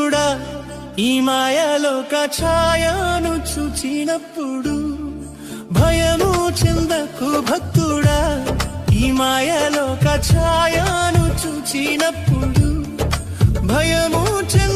భక్తుడా ఈ మాయలోక ఛాయను చూచినప్పుడు భయము చెందకు భక్తుడా ఈ మాయలోక ఛాయను చూచినప్పుడు భయము చెంద